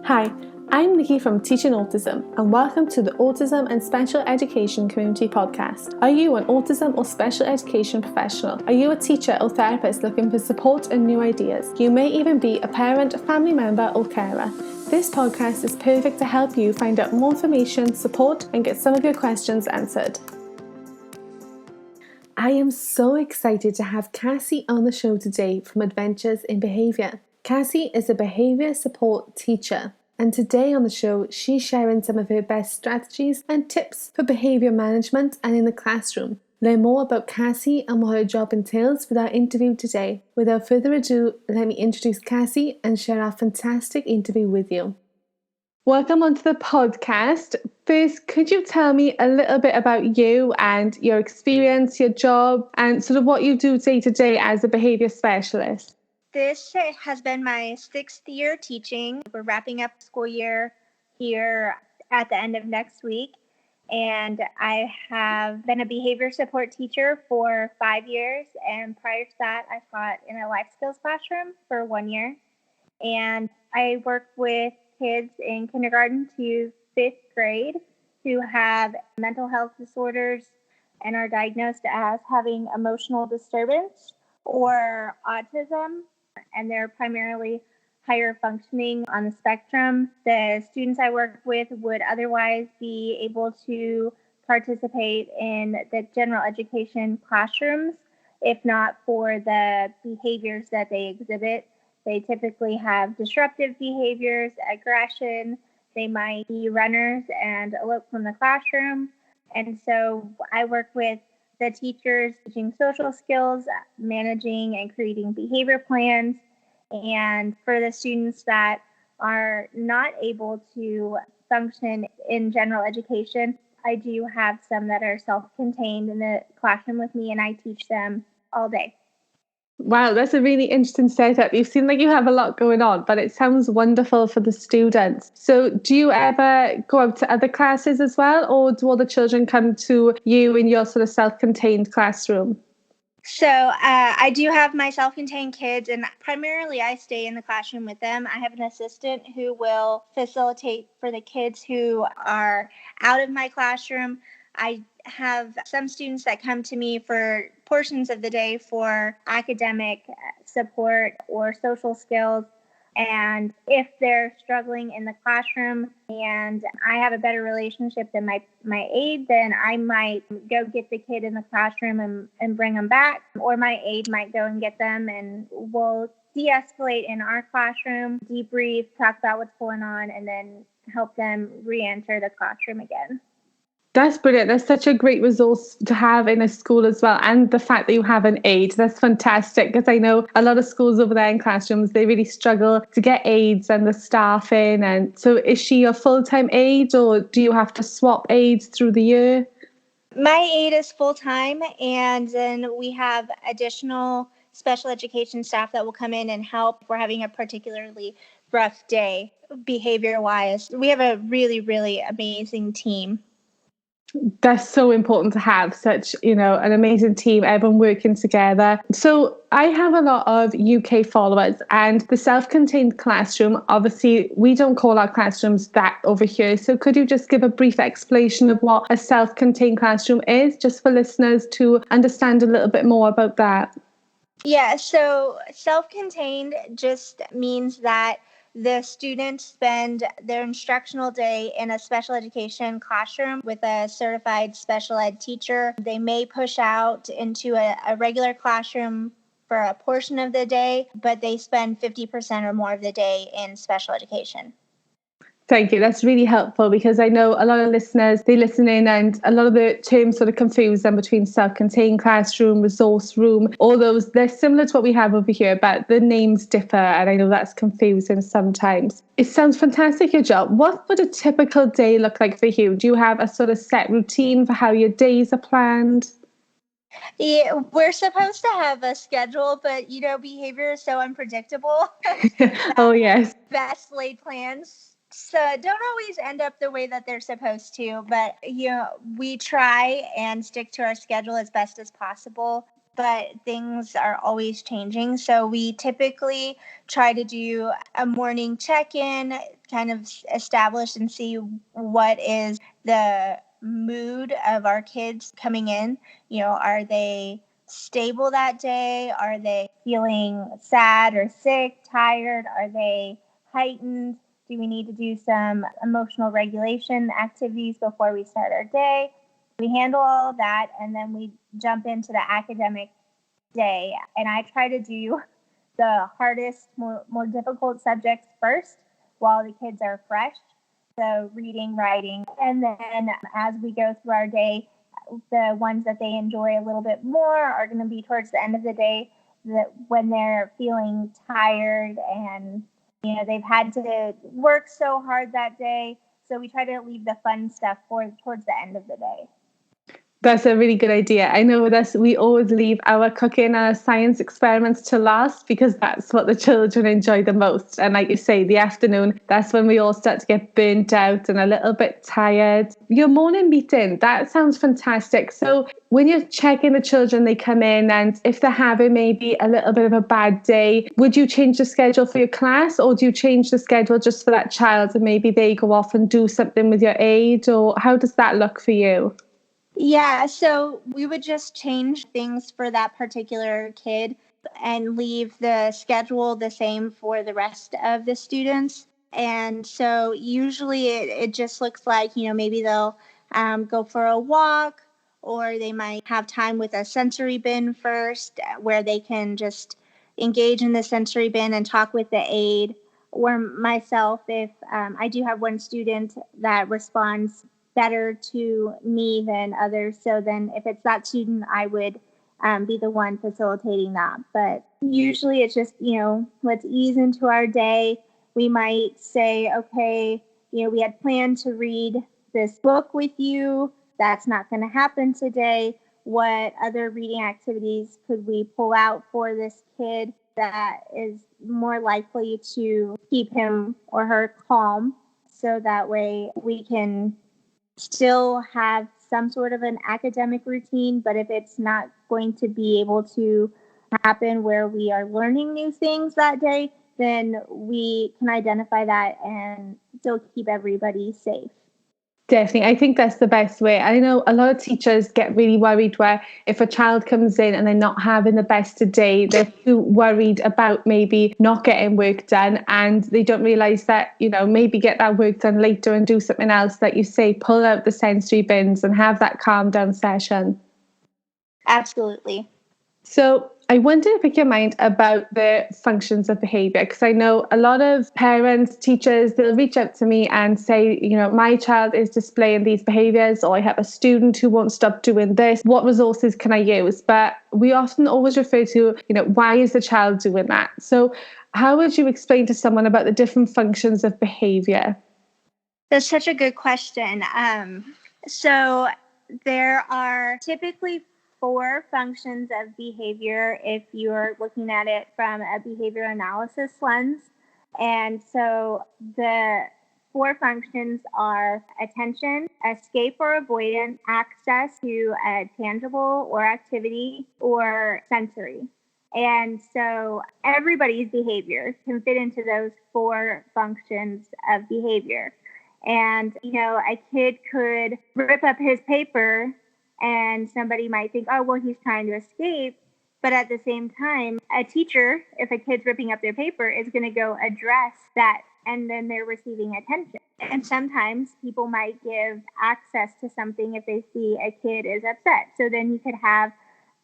Hi, I'm Nikki from Teaching Autism, and welcome to the Autism and Special Education Community Podcast. Are you an autism or special education professional? Are you a teacher or therapist looking for support and new ideas? You may even be a parent, family member, or carer. This podcast is perfect to help you find out more information, support, and get some of your questions answered. I am so excited to have Cassie on the show today from Adventures in Behaviour. Cassie is a behaviour support teacher, and today on the show she's sharing some of her best strategies and tips for behaviour management and in the classroom. Learn more about Cassie and what her job entails with our interview today. Without further ado, let me introduce Cassie and share our fantastic interview with you. Welcome onto the podcast. First, could you tell me a little bit about you and your experience, your job, and sort of what you do day to day as a behaviour specialist? This has been my 6th year teaching. We're wrapping up the school year here at the end of next week. And I have been a behavior support teacher for 5 years. And prior to that, I taught in a life skills classroom for 1 year. And I work with kids in kindergarten to 5th grade who have mental health disorders and are diagnosed as having emotional disturbance or autism. And they're primarily higher functioning on the spectrum. The students I work with would otherwise be able to participate in the general education classrooms, if not for the behaviors that they exhibit. They typically have disruptive behaviors, aggression. They might be runners and elope from the classroom. And so I work with the teachers teaching social skills, managing and creating behavior plans. And for the students that are not able to function in general education, I do have some that are self-contained in the classroom with me, and I teach them all day. Wow, that's a really interesting setup. You seem like you have a lot going on, but it sounds wonderful for the students. So do you ever go out to other classes as well, or do all the children come to you in your sort of self-contained classroom? So I do have my self-contained kids, and primarily I stay in the classroom with them. I have an assistant who will facilitate for the kids who are out of my classroom. I have some students that come to me for portions of the day for academic support or social skills. And if they're struggling in the classroom and I have a better relationship than my aide, then I might go get the kid in the classroom and bring them back. Or my aide might go and get them, and we'll de-escalate in our classroom, debrief, talk about what's going on, and then help them re-enter the classroom again. That's brilliant. That's such a great resource to have in a school as well. And the fact that you have an aide, that's fantastic, because I know a lot of schools over there in classrooms, they really struggle to get aides and the staff in. And so is she a full-time aide, or do you have to swap aides through the year? My aide is full-time, and then we have additional special education staff that will come in and help if we're having a particularly rough day behavior-wise. We have a really, really amazing team. That's so important to have such, an amazing team, everyone working together. So I have a lot of UK followers, and the self-contained classroom, obviously we don't call our classrooms that over here. So could you just give a brief explanation of what a self-contained classroom is, just for listeners to understand a little bit more about that? Yeah, so self-contained just means that the students spend their instructional day in a special education classroom with a certified special ed teacher. They may push out into a regular classroom for a portion of the day, but they spend 50% or more of the day in special education. Thank you. That's really helpful, because I know a lot of listeners, they listen in and a lot of the terms sort of confuse them between self-contained classroom, resource room, all those. They're similar to what we have over here, but the names differ, and I know that's confusing sometimes. It sounds fantastic, your job. What would a typical day look like for you? Do you have a sort of set routine for how your days are planned? Yeah, we're supposed to have a schedule, but behavior is so unpredictable. Oh, yes. Best laid plans so don't always end up the way that they're supposed to, but we try and stick to our schedule as best as possible. but things are always changing. So we typically try to do a morning check-in, kind of establish and see what is the mood of our kids coming in. Are they stable that day? Are they feeling sad or sick, tired? Are they heightened? Do we need to do some emotional regulation activities before we start our day? We handle all of that, and then we jump into the academic day. And I try to do the hardest, more difficult subjects first while the kids are fresh. So reading, writing, and then as we go through our day, the ones that they enjoy a little bit more are going to be towards the end of the day, that when they're feeling tired and they've had to work so hard that day. So we try to leave the fun stuff towards the end of the day. That's a really good idea. I know with us, we always leave our cooking and our science experiments to last because that's what the children enjoy the most. And like you say, the afternoon, that's when we all start to get burnt out and a little bit tired. Your morning meeting, that sounds fantastic. So when you're checking the children, they come in, and if they're having maybe a little bit of a bad day, would you change the schedule for your class, or do you change the schedule just for that child and maybe they go off and do something with your aide, or how does that look for you? Yeah, so we would just change things for that particular kid and leave the schedule the same for the rest of the students. And so usually it just looks like, maybe they'll go for a walk, or they might have time with a sensory bin first where they can just engage in the sensory bin and talk with the aide. Or myself, if I do have one student that responds better to me than others. So then if it's that student, I would be the one facilitating that. But usually it's just, let's ease into our day. We might say, okay, we had planned to read this book with you. That's not going to happen today. What other reading activities could we pull out for this kid that is more likely to keep him or her calm? So that way we can still have some sort of an academic routine, but if it's not going to be able to happen where we are learning new things that day, then we can identify that and still keep everybody safe. Definitely. I think that's the best way. I know a lot of teachers get really worried where if a child comes in and they're not having the best of day, they're too worried about maybe not getting work done, and they don't realize that, maybe get that work done later and do something else. Like you say, pull out the sensory bins and have that calm down session. Absolutely. So I wanted to pick your mind about the functions of behaviour, because I know a lot of parents, teachers, they'll reach out to me and say, my child is displaying these behaviours, or I have a student who won't stop doing this. What resources can I use? But we often always refer to, why is the child doing that? So how would you explain to someone about the different functions of behaviour? That's such a good question. So there are typically 4 functions of behavior if you're looking at it from a behavior analysis lens. And so the 4 functions are attention, escape or avoidance, access to a tangible or activity, or sensory. And so everybody's behavior can fit into those 4 functions of behavior. And, a kid could rip up his paper and somebody might think, oh, well, he's trying to escape. But at the same time, a teacher, if a kid's ripping up their paper, is going to go address that, and then they're receiving attention. And sometimes people might give access to something if they see a kid is upset. So then you could have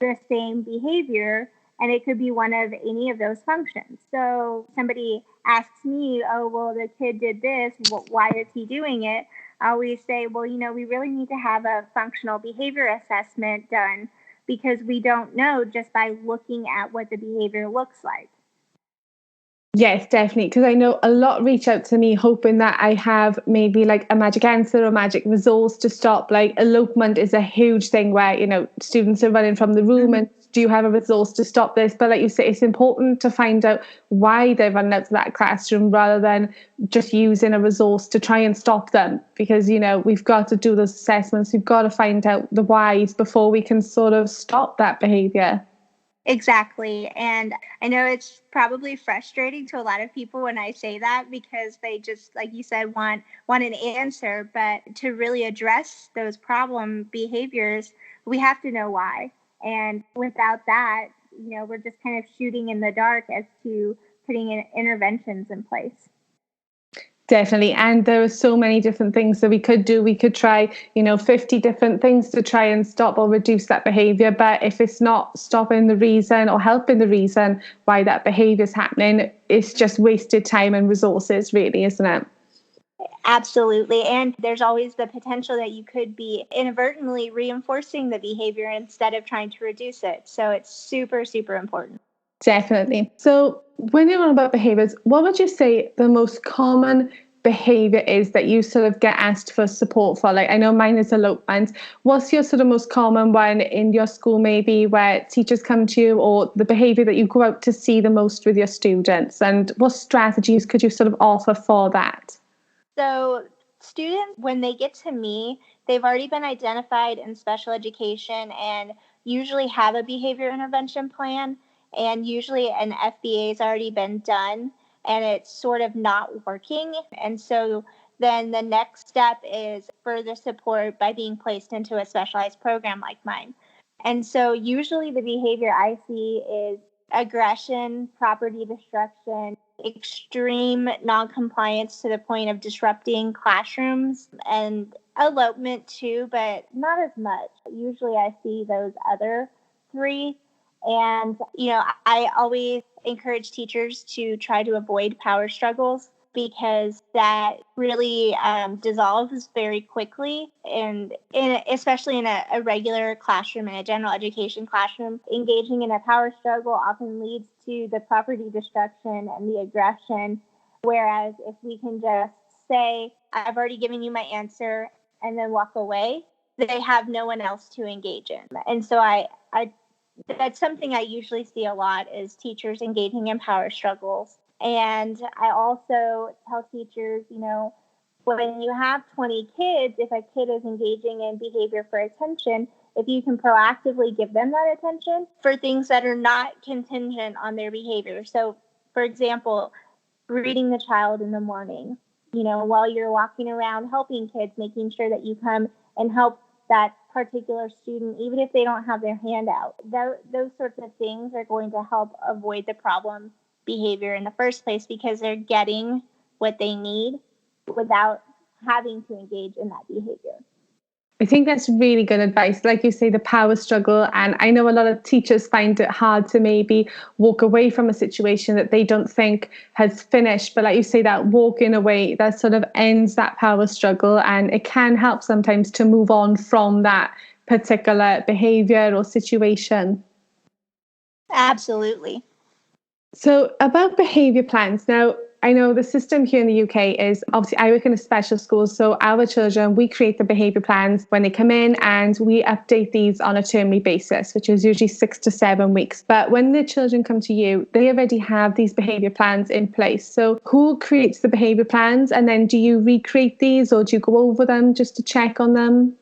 the same behavior, and it could be one of any of those functions. So somebody asks me, oh, well, the kid did this. Why is he doing it? I always say, well, we really need to have a functional behavior assessment done, because we don't know just by looking at what the behavior looks like. Yes, definitely. Because I know a lot reach out to me hoping that I have maybe like a magic answer or magic resource to stop. Like elopement is a huge thing where, students are running from the room, and do you have a resource to stop this? But like you say, it's important to find out why they're running out to that classroom rather than just using a resource to try and stop them. Because, we've got to do those assessments. We've got to find out the whys before we can sort of stop that behaviour. Exactly. And I know it's probably frustrating to a lot of people when I say that because they just, like you said, want an answer. But to really address those problem behaviors, we have to know why. And without that, we're just kind of shooting in the dark as to putting in interventions in place. Definitely. And there are so many different things that we could do. We could try, 50 different things to try and stop or reduce that behavior. But if it's not stopping the reason or helping the reason why that behavior is happening, it's just wasted time and resources, really, isn't it? Absolutely. And there's always the potential that you could be inadvertently reinforcing the behavior instead of trying to reduce it. So it's super, super important. Definitely. So, when you're on about behaviors, what would you say the most common behavior is that you sort of get asked for support for? Like, I know mine is elopement. What's your sort of most common one in your school, maybe where teachers come to you, or the behavior that you go out to see the most with your students? And what strategies could you sort of offer for that? So, students, when they get to me, they've already been identified in special education and usually have a behavior intervention plan. And usually an FBA has already been done and it's sort of not working. And so then the next step is further support by being placed into a specialized program like mine. And so usually the behavior I see is aggression, property destruction, extreme noncompliance to the point of disrupting classrooms, and elopement too, but not as much. Usually I see those other three. And, I always encourage teachers to try to avoid power struggles because that really dissolves very quickly. And especially in a regular classroom, in a general education classroom, engaging in a power struggle often leads to the property destruction and the aggression. Whereas if we can just say, I've already given you my answer, and then walk away, they have no one else to engage in. And so I that's something I usually see a lot is teachers engaging in power struggles. And I also tell teachers, when you have 20 kids, if a kid is engaging in behavior for attention, if you can proactively give them that attention for things that are not contingent on their behavior. So, for example, greeting the child in the morning, while you're walking around helping kids, making sure that you come and help that particular student, even if they don't have their hand out. Those sorts of things are going to help avoid the problem behavior in the first place because they're getting what they need without having to engage in that behavior. I think that's really good advice. Like you say, the power struggle. And I know a lot of teachers find it hard to maybe walk away from a situation that they don't think has finished. But like you say, that walking away, that sort of ends that power struggle. And it can help sometimes to move on from that particular behavior or situation. Absolutely. So, about behaviour plans. Now, I know the system here in the UK is obviously I work in a special school. So, our children, we create the behaviour plans when they come in and we update these on a termly basis, which is usually 6 to 7 weeks. But when the children come to you, they already have these behaviour plans in place. So, who creates the behaviour plans? And then do you recreate these or do you go over them just to check on them?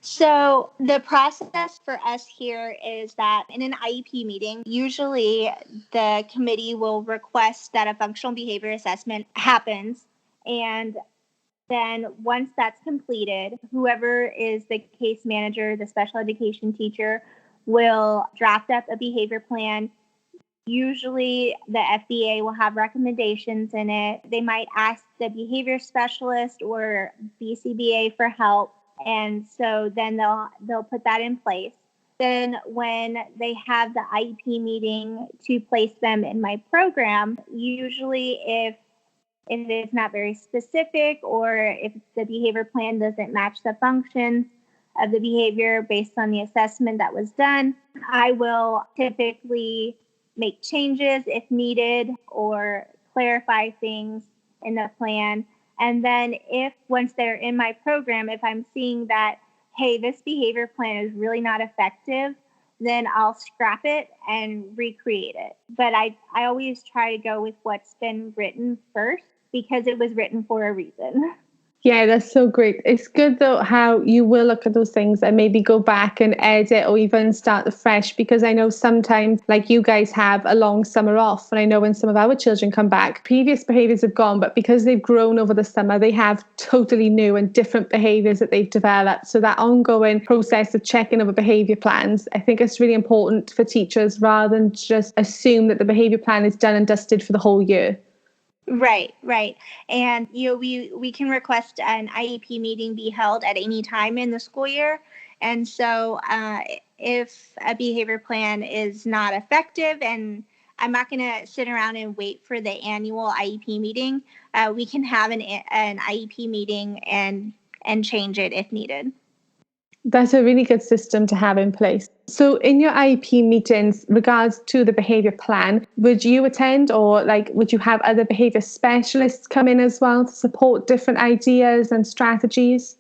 So the process for us here is that in an IEP meeting, usually the committee will request that a functional behavior assessment happens. And then once that's completed, whoever is the case manager, the special education teacher, will draft up a behavior plan. Usually the FBA will have recommendations in it. They might ask the behavior specialist or BCBA for help. And so then they'll put that in place. Then when they have the IEP meeting to place them in my program, usually if it's not very specific or if the behavior plan doesn't match the functions of the behavior based on the assessment that was done, I will typically make changes if needed or clarify things in the plan. And then if once they're in my program, if I'm seeing that, hey, this behavior plan is really not effective, then I'll scrap it and recreate it. But I always try to go with what's been written first because it was written for a reason. Yeah, that's so great. It's good though how you will look at those things and maybe go back and edit or even start afresh, because I know sometimes, like you guys have a long summer off, and I know when some of our children come back, previous behaviours have gone, but because they've grown over the summer, they have totally new and different behaviours that they've developed. So that ongoing process of checking over behaviour plans, I think it's really important for teachers rather than just assume that the behaviour plan is done and dusted for the whole year. Right, right. And we can request an IEP meeting be held at any time in the school year. And so if a behavior plan is not effective, and I'm not going to sit around and wait for the annual IEP meeting, we can have an IEP meeting and change it if needed. That's a really good system to have in place. So in your IEP meetings, regards to the behaviour plan, would you attend, or like would you have other behaviour specialists come in as well to support different ideas and strategies?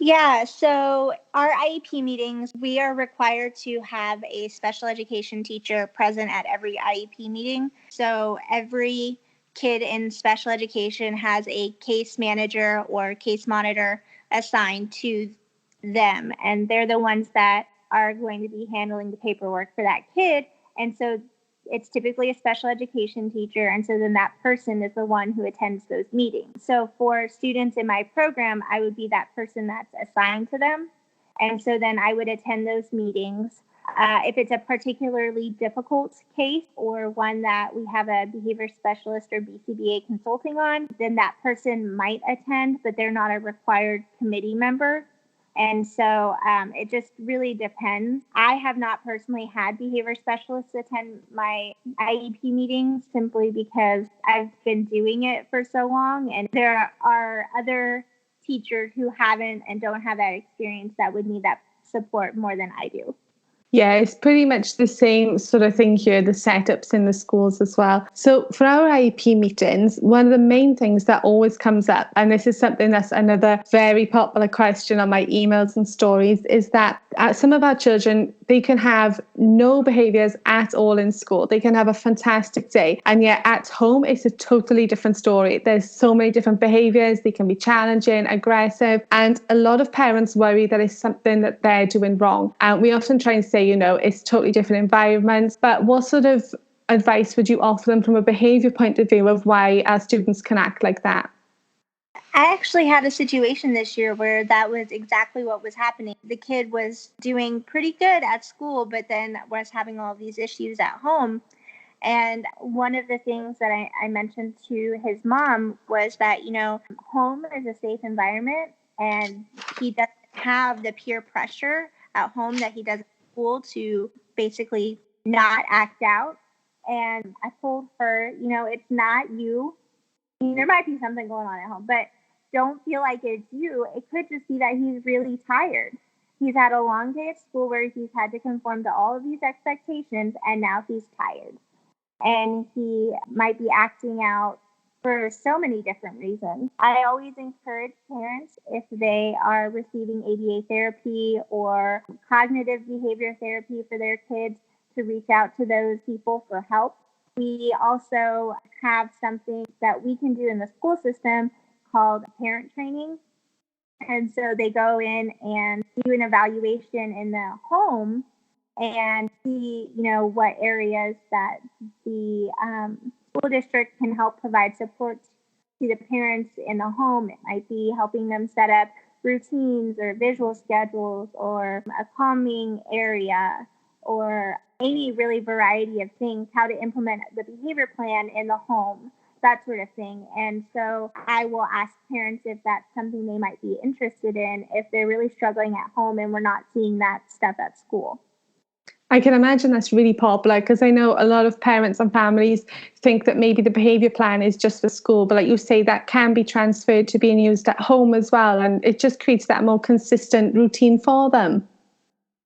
Yeah, so our IEP meetings, we are required to have a special education teacher present at every IEP meeting. So every kid in special education has a case manager or case monitor assigned to them, and they're the ones that are going to be handling the paperwork for that kid. And so it's typically a special education teacher, and so then that person is the one who attends those meetings. So for students in my program, I would be that person that's assigned to them, and so then I would attend those meetings. If it's a particularly difficult case or one that we have a behavior specialist or BCBA consulting on, then that person might attend, but they're not a required committee member. And so it just really depends. I have not personally had behavior specialists attend my IEP meetings simply because I've been doing it for so long. And there are other teachers who haven't and don't have that experience that would need that support more than I do. Yeah, it's pretty much the same sort of thing here, the setups in the schools as well. So for our IEP meetings, one of the main things that always comes up, and this is something that's another very popular question on my emails and stories, is that some of our children, they can have no behaviours at all in school. They can have a fantastic day, and yet at home, it's a totally different story. There's so many different behaviours. They can be challenging, aggressive, and a lot of parents worry that it's something that they're doing wrong. And we often try and say, it's totally different environments, but what sort of advice would you offer them from a behaviour point of view of why our students can act like that? I actually had a situation this year where that was exactly what was happening. The kid was doing pretty good at school, but then was having all these issues at home. And one of the things that I mentioned to his mom was that, home is a safe environment, and he doesn't have the peer pressure at home that he does at school to basically not act out. And I told her, it's not you. I mean, there might be something going on at home, but don't feel like it's you. It could just be that he's really tired. He's had a long day at school where he's had to conform to all of these expectations, and now he's tired. And he might be acting out for so many different reasons. I always encourage parents, if they are receiving ABA therapy or cognitive behavior therapy for their kids, to reach out to those people for help. We also have something that we can do in the school system called parent training. And so they go in and do an evaluation in the home and see, what areas that the school district can help provide support to the parents in the home. It might be helping them set up routines or visual schedules or a calming area or any really variety of things, how to implement the behavior plan in the home, that sort of thing. And so I will ask parents if that's something they might be interested in if they're really struggling at home and we're not seeing that stuff at school. I can imagine that's really popular, because I know a lot of parents and families think that maybe the behaviour plan is just for school, but like you say, that can be transferred to being used at home as well, and it just creates that more consistent routine for them.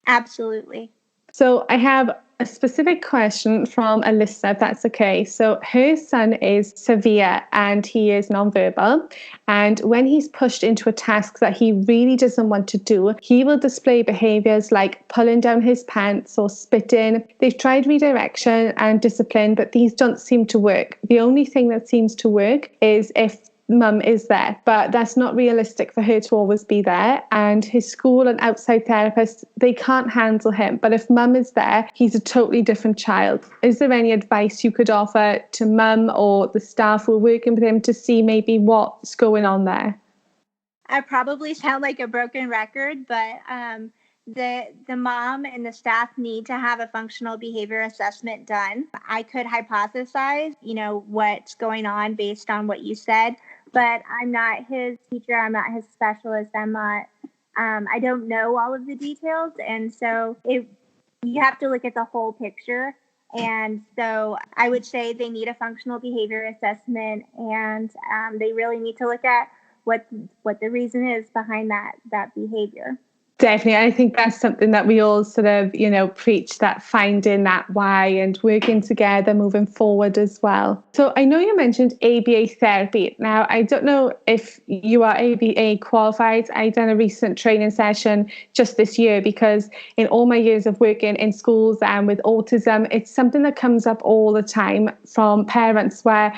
Absolutely. So I have a specific question from a listener, if that's okay. So her son is severe and he is nonverbal. And when he's pushed into a task that he really doesn't want to do, he will display behaviours like pulling down his pants or spitting. They've tried redirection and discipline, but these don't seem to work. The only thing that seems to work is if mum is there, but that's not realistic for her to always be there. And his school and outside therapists, they can't handle him. But if mum is there, he's a totally different child. Is there any advice you could offer to mum or the staff who are working with him to see maybe what's going on there? I probably sound like a broken record, but the mom and the staff need to have a functional behavior assessment done. I could hypothesize, what's going on based on what you said, but I'm not his teacher. I'm not his specialist. I'm not. I don't know all of the details, and so you have to look at the whole picture. And so I would say they need a functional behavior assessment, and they really need to look at what the reason is behind that behavior. Definitely. I think that's something that we all sort of, preach, that finding that why and working together moving forward as well. So I know you mentioned ABA therapy. Now, I don't know if you are ABA qualified. I done a recent training session just this year because in all my years of working in schools and with autism, it's something that comes up all the time from parents where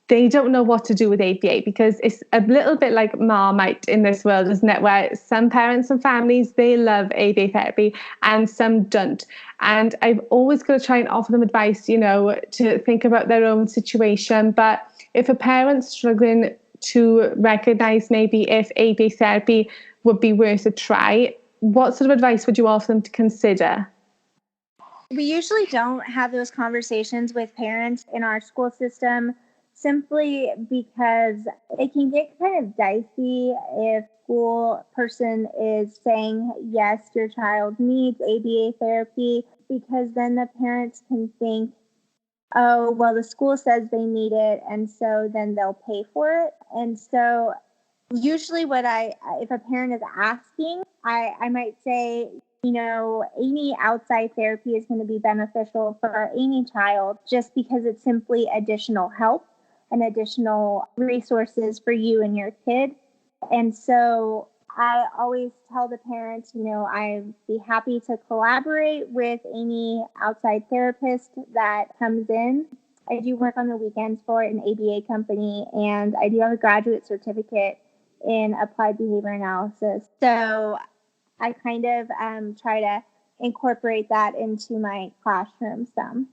they don't know what to do with ABA because it's a little bit like Marmite in this world, isn't it? Where some parents and families, they love ABA therapy and some don't. And I've always got to try and offer them advice, to think about their own situation. But if a parent's struggling to recognize maybe if ABA therapy would be worth a try, what sort of advice would you offer them to consider? We usually don't have those conversations with parents in our school system, simply because it can get kind of dicey if school person is saying, yes, your child needs ABA therapy, because then the parents can think, oh, well, the school says they need it, and so then they'll pay for it. And so usually if a parent is asking, I might say, any outside therapy is going to be beneficial for any child just because it's simply additional help and additional resources for you and your kid. And so I always tell the parents, I'd be happy to collaborate with any outside therapist that comes in. I do work on the weekends for an ABA company, and I do have a graduate certificate in applied behavior analysis. So I kind of try to incorporate that into my classroom some.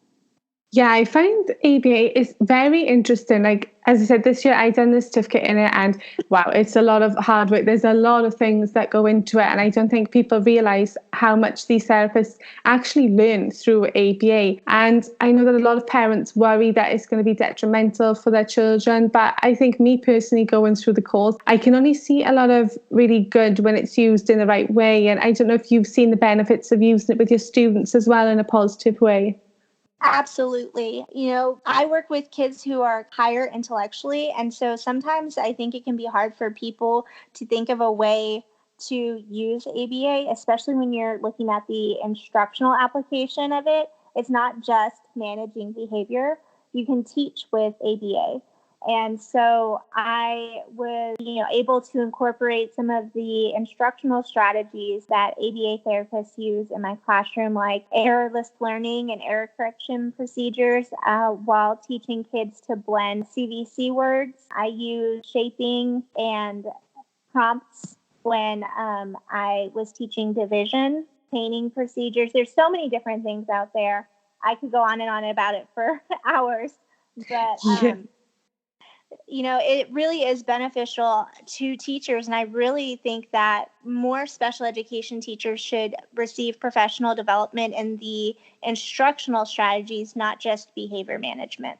Yeah, I find ABA is very interesting. Like, as I said, this year I done the certificate in it, and wow, it's a lot of hard work. There's a lot of things that go into it. And I don't think people realize how much these therapists actually learn through ABA. And I know that a lot of parents worry that it's going to be detrimental for their children. But I think me personally going through the course, I can only see a lot of really good when it's used in the right way. And I don't know if you've seen the benefits of using it with your students as well in a positive way. Absolutely. I work with kids who are higher intellectually. And so sometimes I think it can be hard for people to think of a way to use ABA, especially when you're looking at the instructional application of it. It's not just managing behavior. You can teach with ABA. And so I was, able to incorporate some of the instructional strategies that ABA therapists use in my classroom, like errorless learning and error correction procedures, while teaching kids to blend CVC words. I use shaping and prompts when I was teaching division, painting procedures. There's so many different things out there. I could go on and on about it for hours, but it really is beneficial to teachers. And I really think that more special education teachers should receive professional development in the instructional strategies, not just behavior management.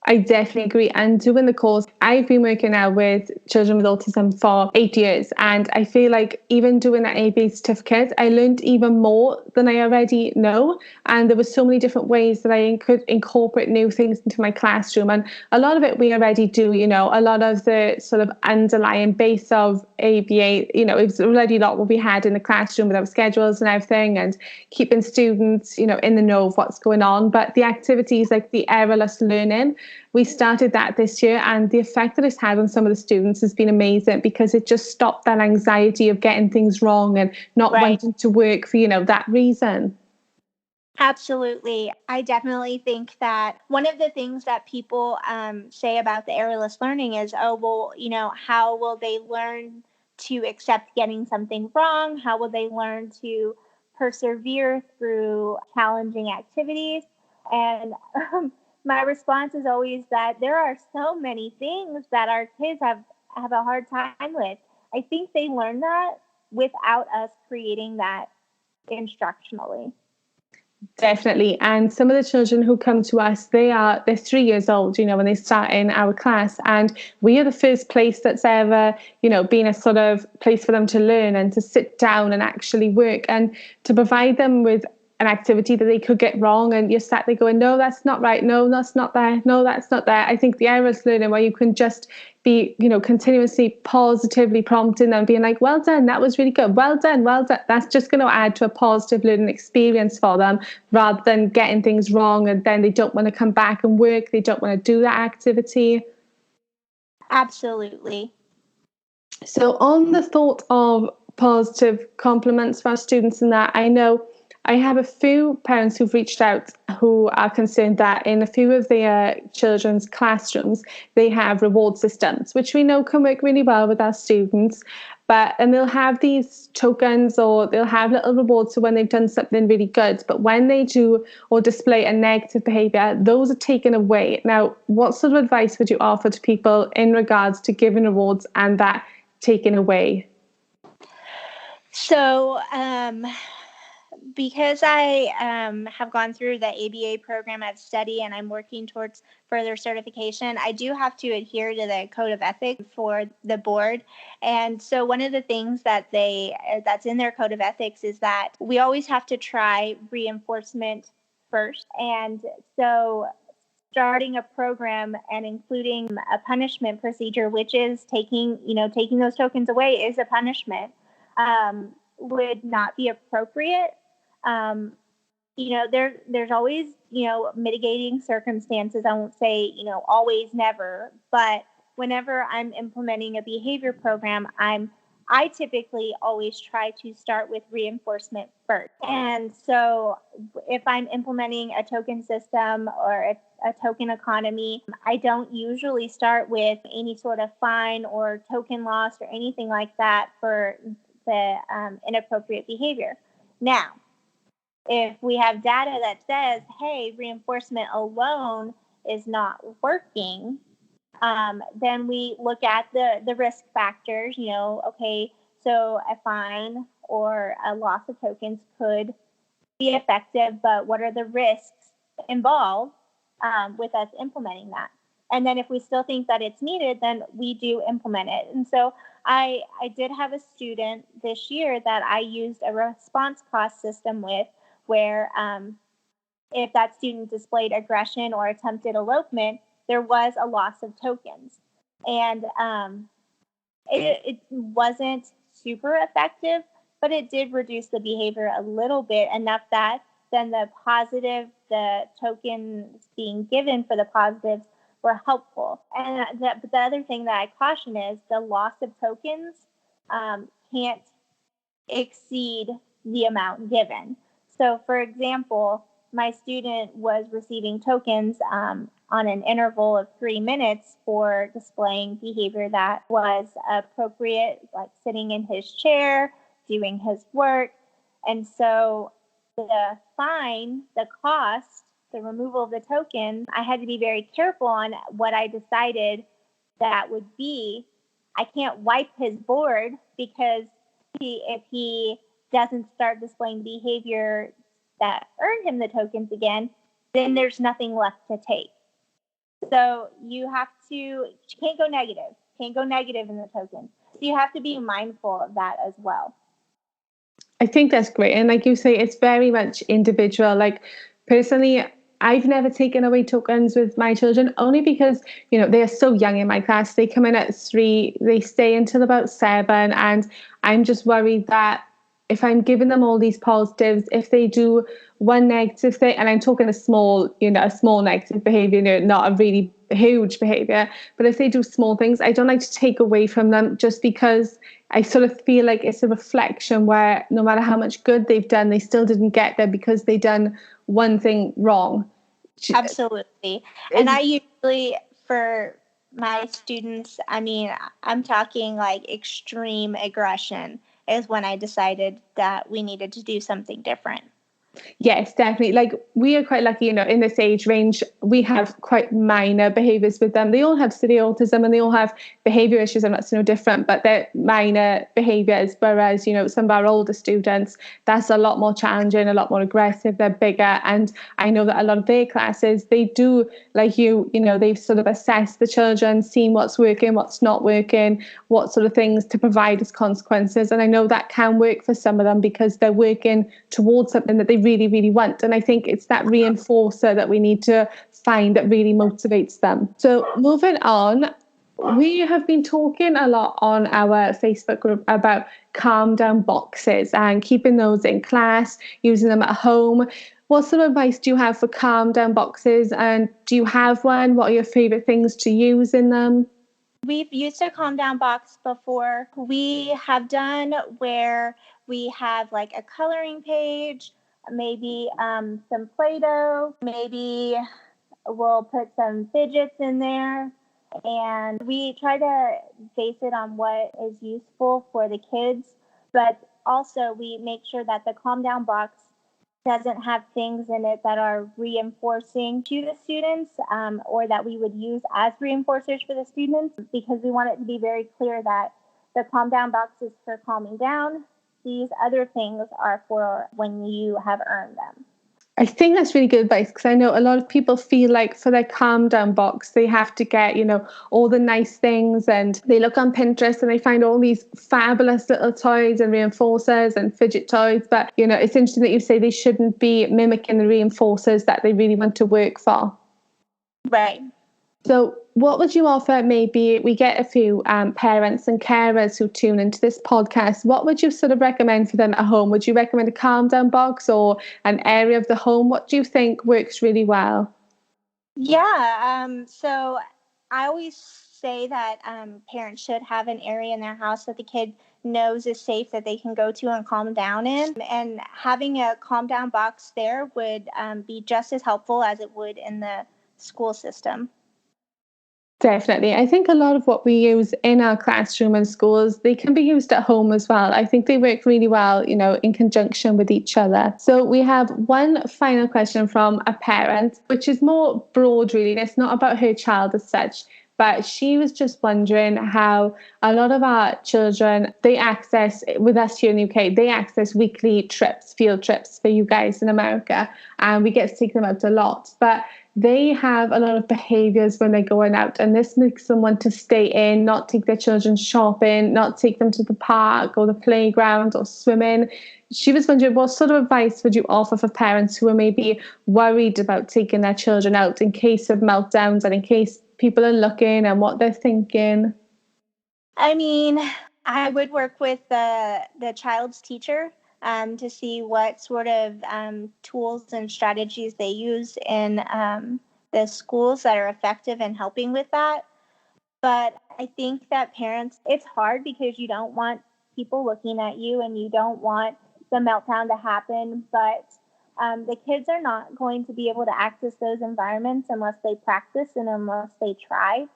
I definitely agree. And doing the course, I've been working now with children with autism for 8 years. And I feel like even doing that ABA certificate, I learned even more than I already know. And there were so many different ways that I could incorporate new things into my classroom. And a lot of it we already do, a lot of the sort of underlying base of ABA, it's already a lot what we had in the classroom with our schedules and everything, and keeping students, in the know of what's going on. But the activities like the errorless learning, we started that this year, and the effect that it's had on some of the students has been amazing because it just stopped that anxiety of getting things wrong and not wanting to work for, that reason. Absolutely. I definitely think that one of the things that people say about the errorless learning is, oh, well, how will they learn to accept getting something wrong? How will they learn to persevere through challenging activities? And my response is always that there are so many things that our kids have a hard time with. I think they learn that without us creating that instructionally. Definitely. And some of the children who come to us, they're 3 years old, when they start in our class. And we are the first place that's ever, been a sort of place for them to learn and to sit down and actually work and to provide them with an activity that they could get wrong. And you're sat there going, no, that's not right. No, that's not there. No, that's not there. I think the errors learning where you can just be, continuously positively prompting them, being like, well done, that was really good. Well done, well done. That's just going to add to a positive learning experience for them rather than getting things wrong and then they don't want to come back and work. They don't want to do that activity. Absolutely. So on the thought of positive compliments for our students and that, I know I have a few parents who've reached out who are concerned that in a few of their children's classrooms, they have reward systems, which we know can work really well with our students. And they'll have these tokens or they'll have little rewards for when they've done something really good. But when they do or display a negative behavior, those are taken away. Now, what sort of advice would you offer to people in regards to giving rewards and that taken away? So, because I have gone through the ABA program at study and I'm working towards further certification, I do have to adhere to the code of ethics for the board. And so one of the things that's in their code of ethics is that we always have to try reinforcement first. And so starting a program and including a punishment procedure, which is taking those tokens away is a punishment, would not be appropriate. There's always, mitigating circumstances. I won't say, always, never, but whenever I'm implementing a behavior program, I typically always try to start with reinforcement first. And so if I'm implementing a token system or a token economy, I don't usually start with any sort of fine or token loss or anything like that for the inappropriate behavior. Now, if we have data that says, hey, reinforcement alone is not working, then we look at the risk factors, okay, so a fine or a loss of tokens could be effective, but what are the risks involved with us implementing that? And then if we still think that it's needed, then we do implement it. And so I did have a student this year that I used a response cost system with, where if that student displayed aggression or attempted elopement, there was a loss of tokens. And it wasn't super effective, but it did reduce the behavior a little bit, enough that then the tokens being given for the positives were helpful. And the other thing that I caution is the loss of tokens can't exceed the amount given. So, for example, my student was receiving tokens on an interval of 3 minutes for displaying behavior that was appropriate, like sitting in his chair, doing his work. And so the fine, the cost, the removal of the token, I had to be very careful on what I decided that would be. I can't wipe his board because if he doesn't start displaying behavior that earned him the tokens again, then there's nothing left to take. So you can't go negative in the tokens. So you have to be mindful of that as well. I think that's great. And like you say, it's very much individual. Like personally, I've never taken away tokens with my children only because, they are so young in my class. They come in at 3, they stay until about 7. And I'm just worried that if I'm giving them all these positives, if they do one negative thing, and I'm talking a small negative behavior, not a really huge behavior, but if they do small things, I don't like to take away from them just because I sort of feel like it's a reflection where no matter how much good they've done, they still didn't get there because they done one thing wrong. Absolutely. And I usually, for my students, I mean, I'm talking like extreme aggression is when I decided that we needed to do something different. Yes, definitely. Like, we are quite lucky, in this age range, we have quite minor behaviors with them. They all have severe autism and they all have behavior issues, and that's no different, but they're minor behaviors. Whereas, some of our older students, that's a lot more challenging, a lot more aggressive, they're bigger. And I know that a lot of their classes, they do, like they've sort of assessed the children, seen what's working, what's not working, what sort of things to provide as consequences. And I know that can work for some of them because they're working towards something that they really, really want. And I think it's that reinforcer that we need to find that really motivates them. So moving on, we have been talking a lot on our Facebook group about calm down boxes and keeping those in class, using them at home. What sort of advice do you have for calm down boxes? And do you have one? What are your favorite things to use in them? We've used a calm down box before. We have done where we have like a coloring page, maybe some Play-Doh, maybe we'll put some fidgets in there. And we try to base it on what is useful for the kids, but also we make sure that the calm down box doesn't have things in it that are reinforcing to the students, or that we would use as reinforcers for the students, because we want it to be very clear that the calm down box is for calming down. These other things are for when you have earned them. I think that's really good advice, because I know a lot of people feel like for their calm down box, they have to get, all the nice things, and they look on Pinterest and they find all these fabulous little toys and reinforcers and fidget toys. But, it's interesting that you say they shouldn't be mimicking the reinforcers that they really want to work for. Right. So what would you offer? Maybe we get a few parents and carers who tune into this podcast. What would you sort of recommend for them at home? Would you recommend a calm down box or an area of the home? What do you think works really well? Yeah. So I always say that parents should have an area in their house that the kid knows is safe, that they can go to and calm down in. And having a calm down box there would be just as helpful as it would in the school system. Definitely. I think a lot of what we use in our classroom and schools, they can be used at home as well. I think they work really well, in conjunction with each other. So we have one final question from a parent, which is more broad, really. It's not about her child as such, but she was just wondering how a lot of our children, they access, with us here in the UK, they access weekly trips, field trips for you guys in America, and we get to take them out a lot. But they have a lot of behaviors when they're going out, and this makes them want to stay in, not take their children shopping, not take them to the park or the playground or swimming. She was wondering, what sort of advice would you offer for parents who are maybe worried about taking their children out in case of meltdowns and in case people are looking and what they're thinking? I mean, I would work with the child's teacher to see what sort of tools and strategies they use in the schools that are effective in helping with that. But I think that parents, it's hard because you don't want people looking at you and you don't want the meltdown to happen. But the kids are not going to be able to access those environments unless they practice and unless they try.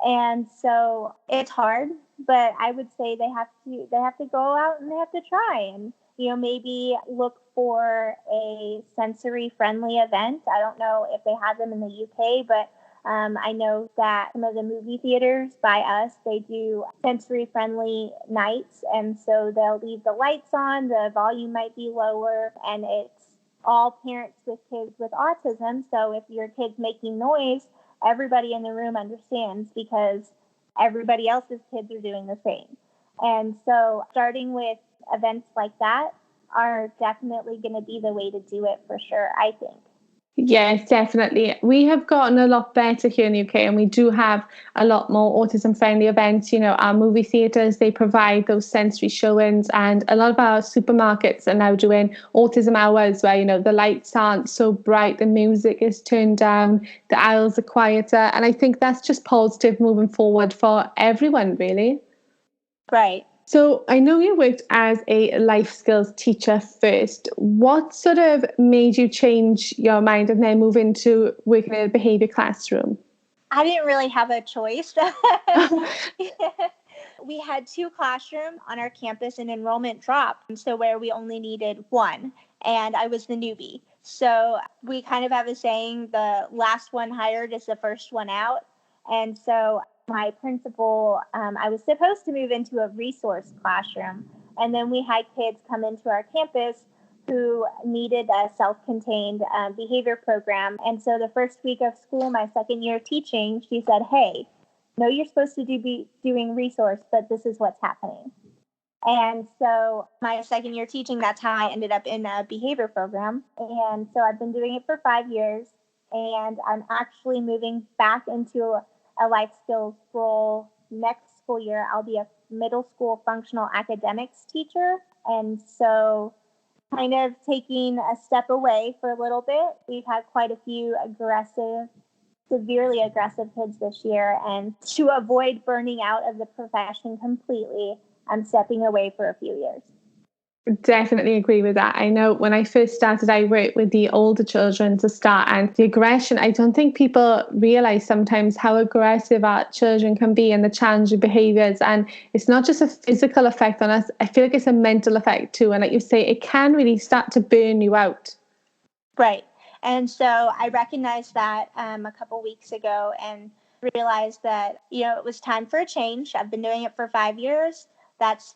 And so it's hard, but I would say they have to go out and they have to try, and maybe look for a sensory friendly event. I don't know if they have them in the UK, but I know that some of the movie theaters by us, they do sensory friendly nights, and so they'll leave the lights on, the volume might be lower, and it's all parents with kids with autism. So if your kid's making noise, everybody in the room understands because everybody else's kids are doing the same. And so starting with events like that are definitely going to be the way to do it for sure, I think. Yes, definitely. We have gotten a lot better here in the UK, and we do have a lot more autism friendly events. Our movie theatres, they provide those sensory showings, and a lot of our supermarkets are now doing autism hours where, the lights aren't so bright, the music is turned down, the aisles are quieter. And I think that's just positive moving forward for everyone, really. Right. So I know you worked as a life skills teacher first. What sort of made you change your mind and then move into working in a behavior classroom? I didn't really have a choice. We had two classrooms on our campus and enrollment dropped, so where we only needed one, and I was the newbie. So we kind of have a saying, the last one hired is the first one out. And so my principal, I was supposed to move into a resource classroom, and then we had kids come into our campus who needed a self-contained behavior program. And so the first week of school, my second year teaching, she said, "Hey, no, you're supposed to be doing resource, but this is what's happening." And so my second year teaching, that's how I ended up in a behavior program. And so I've been doing it for 5 years, and I'm actually moving back into a life skills role next school year. I'll be a middle school functional academics teacher. And so kind of taking a step away for a little bit. We've had quite a few severely aggressive kids this year. And to avoid burning out of the profession completely, I'm stepping away for a few years. Definitely agree with that. I know when I first started, I worked with the older children to start, and the aggression, I don't think people realize sometimes how aggressive our children can be and the challenging behaviors. And it's not just a physical effect on us, I feel like it's a mental effect too. And like you say, it can really start to burn you out. Right. And so I recognized that a couple weeks ago and realized that, it was time for a change. I've been doing it for 5 years. That's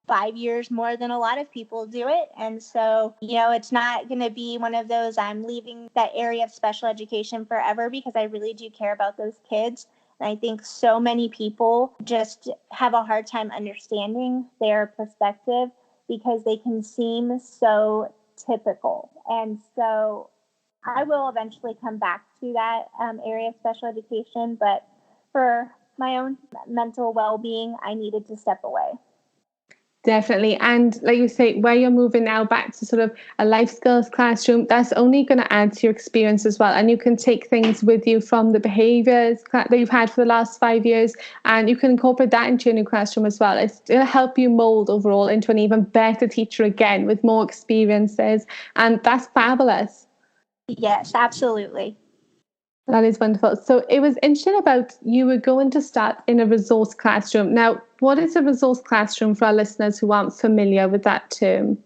5 years more than a lot of people do it. And so, it's not going to be one of those, I'm leaving that area of special education forever, because I really do care about those kids. And I think so many people just have a hard time understanding their perspective because they can seem so typical. And so I will eventually come back to that area of special education, but for my own mental well-being, I needed to step away. Definitely. And like you say, where you're moving now back to sort of a life skills classroom, that's only going to add to your experience as well. And you can take things with you from the behaviors that you've had for the last 5 years, and you can incorporate that into your new classroom as well. It's going to help you mold overall into an even better teacher again with more experiences. And that's fabulous. Yes, absolutely. That is wonderful. So it was interesting about you were going to start in a resource classroom. Now, what is a resource classroom for our listeners who aren't familiar with that term?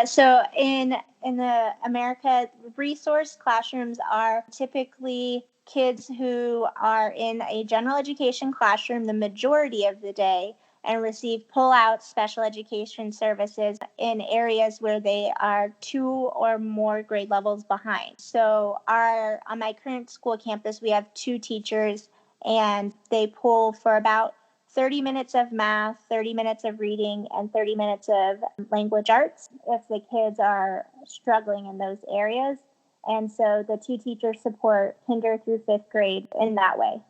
So in the America, resource classrooms are typically kids who are in a general education classroom the majority of the day and receive pull-out special education services in areas where they are 2 or more grade levels behind. So on my current school campus, we have 2 teachers, and they pull for about 30 minutes of math, 30 minutes of reading, and 30 minutes of language arts if the kids are struggling in those areas. And so the 2 teachers support kinder through 5th grade in that way.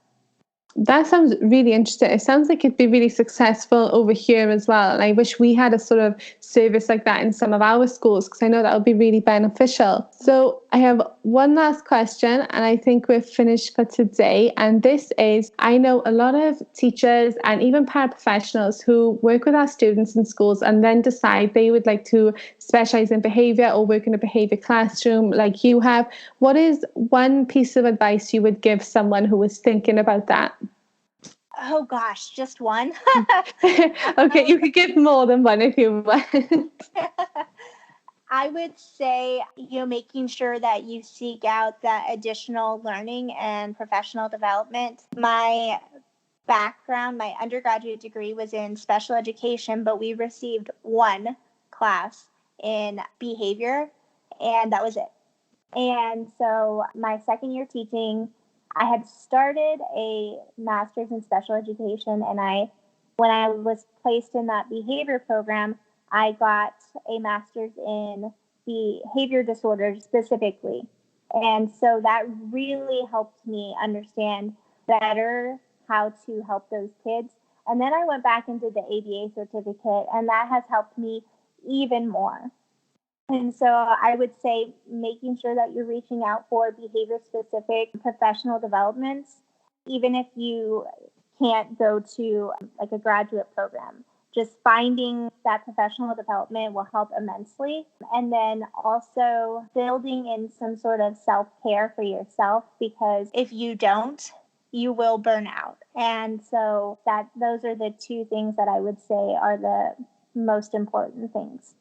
That sounds really interesting. It sounds like it'd be really successful over here as well. And I wish we had a sort of service like that in some of our schools, because I know that would be really beneficial. So I have one last question, and I think we're finished for today. And this is, I know a lot of teachers and even paraprofessionals who work with our students in schools and then decide they would like to specialize in behavior or work in a behavior classroom like you have. What is one piece of advice you would give someone who was thinking about that? Oh gosh, just one. Okay, you could give more than one if you want. I would say, making sure that you seek out that additional learning and professional development. My background, my undergraduate degree was in special education, but we received one class in behavior, and that was it. And so my second year teaching, I had started a master's in special education, and when I was placed in that behavior program, I got a master's in behavior disorders specifically. And so that really helped me understand better how to help those kids. And then I went back and did the ABA certificate, and that has helped me even more. And so I would say making sure that you're reaching out for behavior specific professional developments, even if you can't go to like a graduate program. just finding that professional development will help immensely. And then also building in some sort of self-care for yourself, because if you don't, you will burn out. And so those are the two things that I would say are the most important things.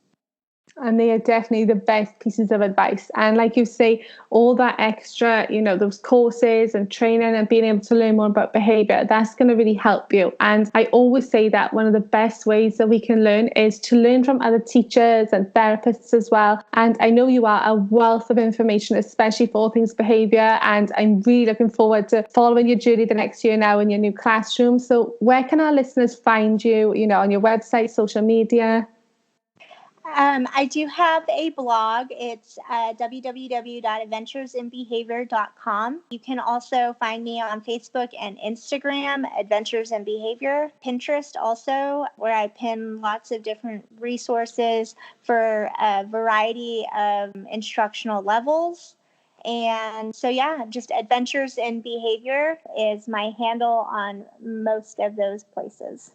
And they are definitely the best pieces of advice. And like you say, all that extra, those courses and training and being able to learn more about behavior, that's going to really help you. And I always say that one of the best ways that we can learn is to learn from other teachers and therapists as well. And I know you are a wealth of information, especially for all things behavior. And I'm really looking forward to following your journey the next year now in your new classroom. So where can our listeners find you, on your website, social media? I do have a blog. It's www.adventuresinbehavior.com. You can also find me on Facebook and Instagram, Adventures in Behavior. Pinterest also, where I pin lots of different resources for a variety of instructional levels. And so, just Adventures in Behavior is my handle on most of those places.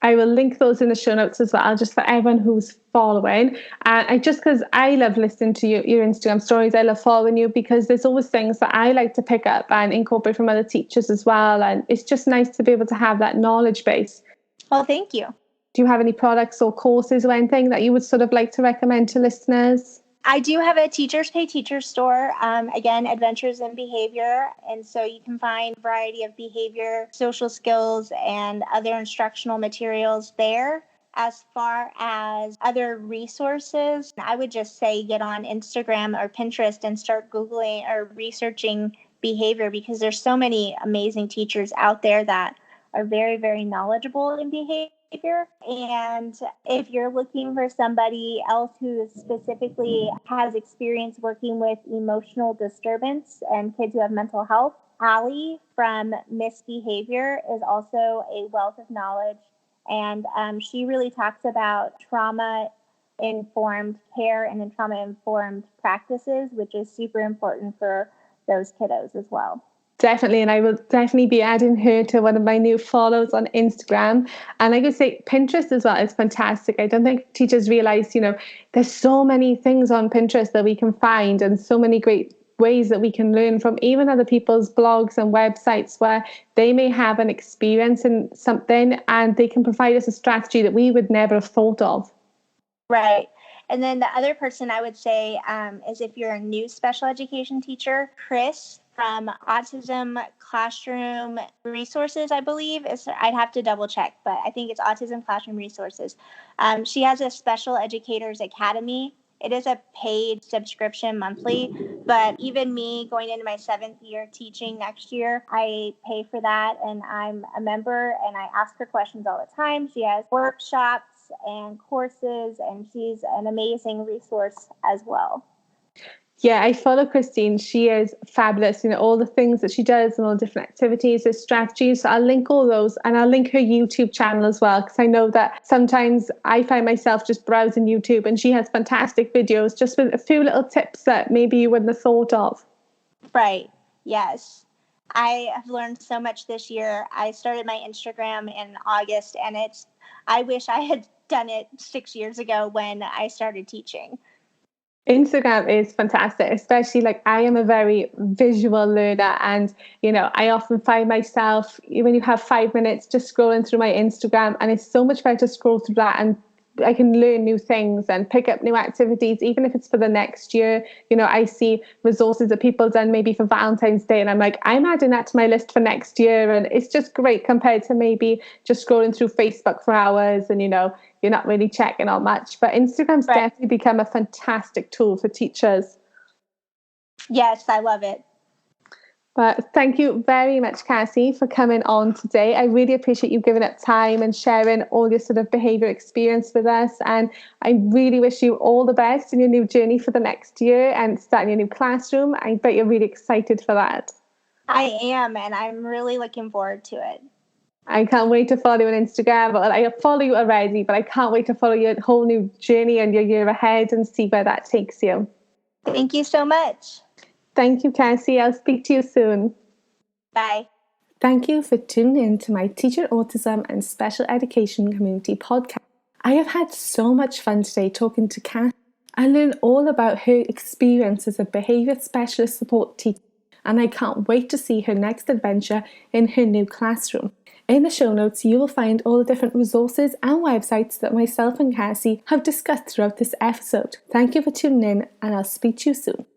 I will link those in the show notes as well, just for everyone who's following. And because I love listening to your Instagram stories, I love following you because there's always things that I like to pick up and incorporate from other teachers as well. And it's just nice to be able to have that knowledge base. Well, thank you. Do you have any products or courses or anything that you would sort of like to recommend to listeners? I do have a Teachers Pay Teachers store, again, Adventures in Behavior. And so you can find a variety of behavior, social skills, and other instructional materials there. As far as other resources, I would just say get on Instagram or Pinterest and start Googling or researching behavior, because there's so many amazing teachers out there that are very, very knowledgeable in behavior. And if you're looking for somebody else who specifically has experience working with emotional disturbance and kids who have mental health, Allie from Misbehavior is also a wealth of knowledge. And she really talks about trauma-informed care and trauma-informed practices, which is super important for those kiddos as well. Definitely. And I will definitely be adding her to one of my new follows on Instagram. And I could say Pinterest as well is fantastic. I don't think teachers realize, there's so many things on Pinterest that we can find and so many great ways that we can learn from even other people's blogs and websites where they may have an experience in something and they can provide us a strategy that we would never have thought of. Right. And then the other person I would say is if you're a new special education teacher, Chris from Autism Classroom Resources, I believe. I'd have to double check, but I think it's Autism Classroom Resources. She has a Special Educators Academy. It is a paid subscription monthly, but even me going into my 7th year teaching next year, I pay for that and I'm a member and I ask her questions all the time. She has workshops and courses and she's an amazing resource as well. Yeah, I follow Christine. She is fabulous. All the things that she does and all the different activities, the strategies. So I'll link all those and I'll link her YouTube channel as well, because I know that sometimes I find myself just browsing YouTube and she has fantastic videos just with a few little tips that maybe you wouldn't have thought of. Right. Yes. I have learned so much this year. I started my Instagram in August and I wish I had done it 6 years ago when I started teaching. Instagram is fantastic, especially I am a very visual learner and, I often find myself, when you have 5 minutes, just scrolling through my Instagram and it's so much better to scroll through that and I can learn new things and pick up new activities, even if it's for the next year. I see resources that people have done maybe for Valentine's Day and I'm like, I'm adding that to my list for next year. And it's just great compared to maybe just scrolling through Facebook for hours and, you're not really checking on much. But Instagram's definitely become a fantastic tool for teachers. Yes, I love it. But thank you very much, Cassie, for coming on today. I really appreciate you giving up time and sharing all your sort of behaviour experience with us. And I really wish you all the best in your new journey for the next year and starting your new classroom. I bet you're really excited for that. I am, and I'm really looking forward to it. I can't wait to follow you on Instagram. Well, I follow you already, but I can't wait to follow your whole new journey and your year ahead and see where that takes you. Thank you so much. Thank you, Cassie. I'll speak to you soon. Bye. Thank you for tuning in to my Teacher Autism and Special Education Community podcast. I have had so much fun today talking to Cassie. I learned all about her experience as a behaviour specialist support teacher, and I can't wait to see her next adventure in her new classroom. In the show notes, you will find all the different resources and websites that myself and Cassie have discussed throughout this episode. Thank you for tuning in, and I'll speak to you soon.